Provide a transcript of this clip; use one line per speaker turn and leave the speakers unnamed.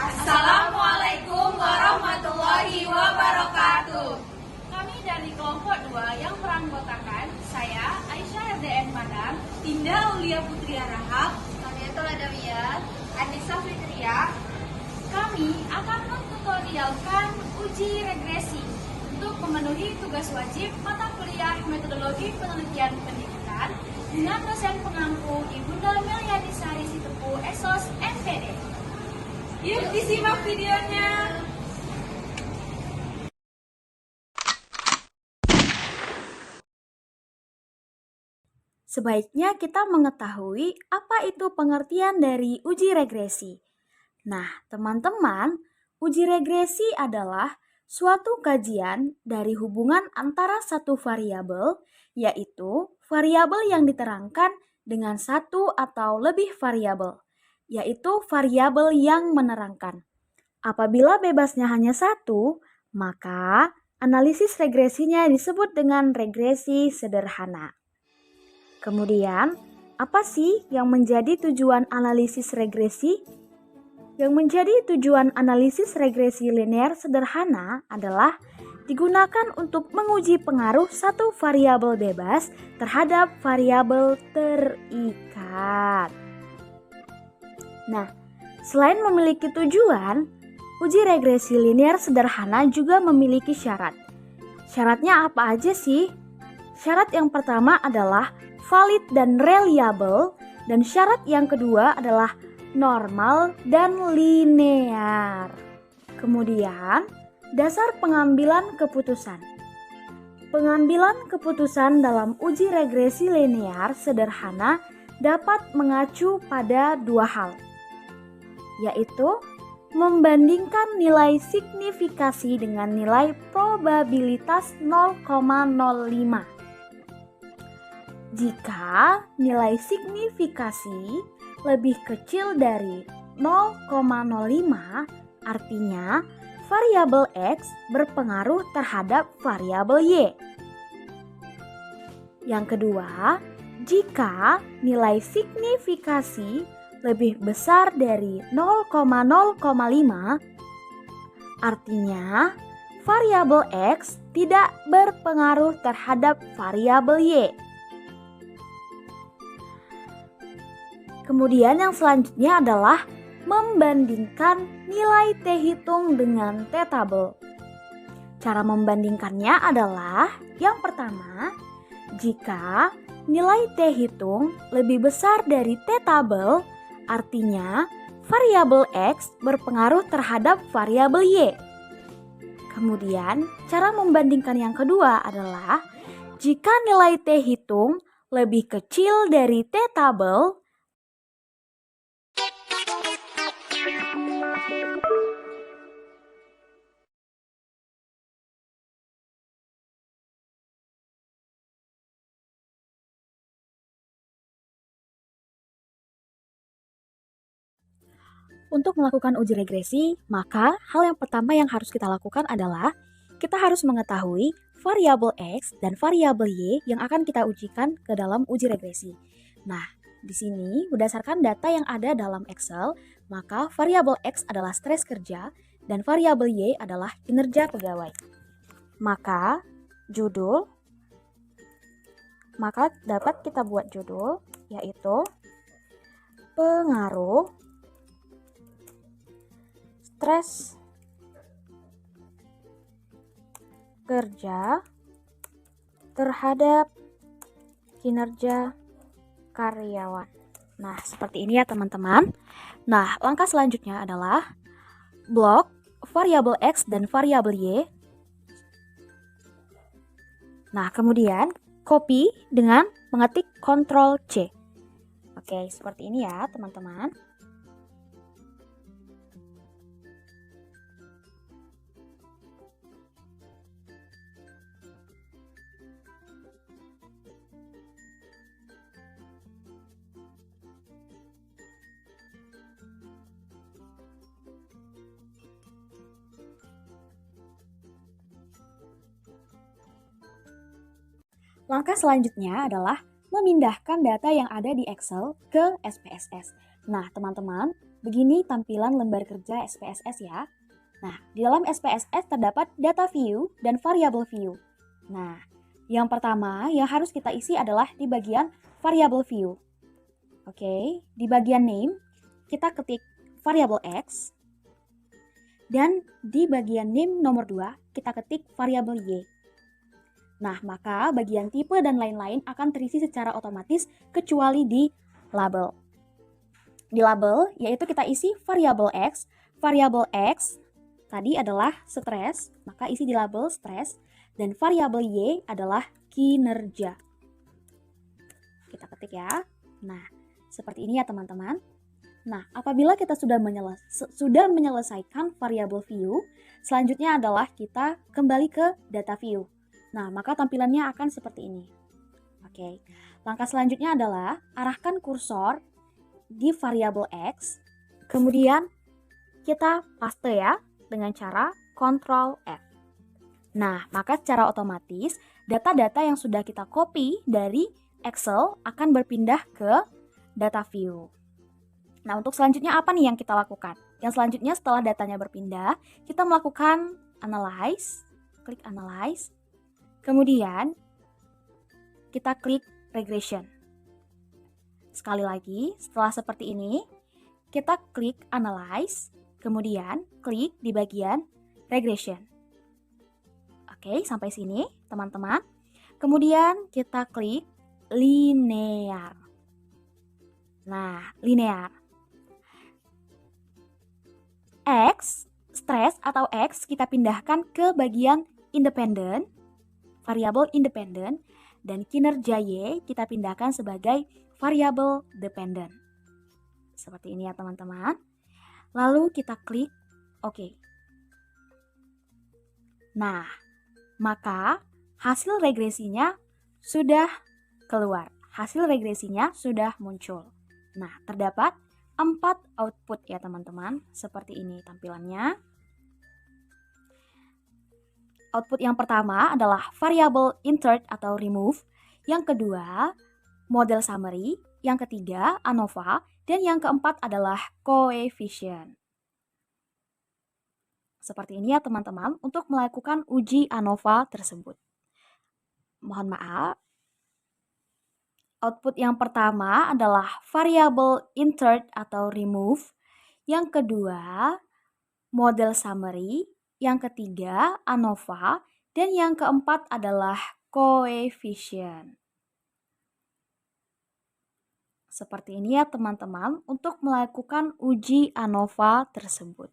Assalamualaikum warahmatullahi wabarakatuh.
Kami dari kelompok 2 yang beranggotakan saya, Aisyah RDN Madang,
Dinda Aulia Putri Rahab,
Samiatul Adawiyah, Anissa Fitria.
kami akan mentutorialkan uji regresi untuk memenuhi tugas wajib mata kuliah metodologi penelitian pendidikan dengan dosen pengampu Ibunda Meliani Sari Sitepu Esos MPD.
yuk disimak videonya.
Sebaiknya kita mengetahui apa itu pengertian dari uji regresi. Nah, teman-teman, uji regresi adalah suatu kajian dari hubungan antara satu variabel, yaitu variabel yang diterangkan dengan satu atau lebih variabel, yaitu variabel yang menerangkan. Apabila bebasnya hanya satu, maka analisis regresinya disebut dengan regresi sederhana. Kemudian, apa sih yang menjadi tujuan analisis regresi? Yang menjadi tujuan analisis regresi linear sederhana adalah digunakan untuk menguji pengaruh satu variabel bebas terhadap variabel terikat. Nah, selain memiliki tujuan, uji regresi linear sederhana juga memiliki syarat. Syaratnya apa aja sih? Syarat yang pertama adalah valid dan reliable, dan syarat yang kedua adalah normal dan linear. Kemudian, dasar pengambilan keputusan. Pengambilan keputusan dalam uji regresi linear sederhana dapat mengacu pada dua hal, yaitu membandingkan nilai signifikasi dengan nilai probabilitas 0,05. Jika nilai signifikasi lebih kecil dari 0,05, artinya variabel X berpengaruh terhadap variabel Y. Yang kedua, jika nilai signifikasi lebih besar dari 0,05, artinya variabel X tidak berpengaruh terhadap variabel Y. Kemudian yang selanjutnya adalah membandingkan nilai T hitung dengan T tabel. Cara membandingkannya adalah yang pertama, jika nilai T hitung lebih besar dari T tabel, artinya variabel X berpengaruh terhadap variabel Y. Kemudian, cara membandingkan yang kedua adalah jika nilai T hitung lebih kecil dari T tabel, untuk melakukan uji regresi, maka hal yang pertama yang harus kita lakukan adalah kita harus mengetahui variabel X dan variabel Y yang akan kita ujikan ke dalam uji regresi. Nah, di sini berdasarkan data yang ada dalam Excel, maka variabel X adalah stres kerja dan variabel Y adalah kinerja pegawai. Maka dapat kita buat judul yaitu pengaruh stres kerja terhadap kinerja karyawan. Nah, seperti ini ya teman-teman. Nah, langkah selanjutnya adalah blok variabel X dan variabel Y. Nah, kemudian copy dengan mengetik Ctrl C. Oke, seperti ini ya teman-teman. Langkah selanjutnya adalah memindahkan data yang ada di Excel ke SPSS. Nah, teman-teman, begini tampilan lembar kerja SPSS ya. Nah, di dalam SPSS terdapat data view dan variable view. Nah, yang pertama yang harus kita isi adalah di bagian variable view. Oke, di bagian name kita ketik variable X. Dan di bagian name nomor 2 kita ketik variable Y. Nah, maka bagian tipe dan lain-lain akan terisi secara otomatis kecuali di label. Di label yaitu kita isi variable X. Variable X tadi adalah stres, maka isi di label stres. Dan variable Y adalah kinerja. Kita ketik ya. Nah, seperti ini ya teman-teman. Nah, apabila kita sudah menyelesaikan variable view, selanjutnya adalah kita kembali ke data view. Nah, maka tampilannya akan seperti ini. Oke, langkah selanjutnya adalah arahkan kursor di variable X, kemudian kita paste ya dengan cara Ctrl F. Nah, maka secara otomatis data-data yang sudah kita copy dari Excel akan berpindah ke data view. Nah, untuk selanjutnya apa nih yang kita lakukan? Yang selanjutnya setelah datanya berpindah, kita melakukan analyze, klik analyze. Kemudian kita klik regression. Sekali lagi, setelah seperti ini, kita klik analyze, kemudian klik di bagian regression. Oke, sampai sini teman-teman. Kemudian kita klik linear. Nah, linear. X, stres atau X kita pindahkan ke bagian independen, variabel independen, dan kinerja Y kita pindahkan sebagai variabel dependent. Seperti ini ya teman-teman. Lalu kita klik OK. Nah, maka hasil regresinya sudah keluar. Hasil regresinya sudah muncul. Nah, terdapat 4 output ya teman-teman. Seperti ini tampilannya. Output yang pertama adalah variable insert atau remove. Yang kedua, model summary. Yang ketiga, ANOVA. Dan yang keempat adalah coefficient. Seperti ini ya teman-teman untuk melakukan uji ANOVA tersebut. Mohon maaf. Output yang pertama adalah variable insert atau remove. Yang kedua, model summary. Yang ketiga, ANOVA. Dan yang keempat adalah coefficient. Seperti ini ya teman-teman untuk melakukan uji ANOVA tersebut.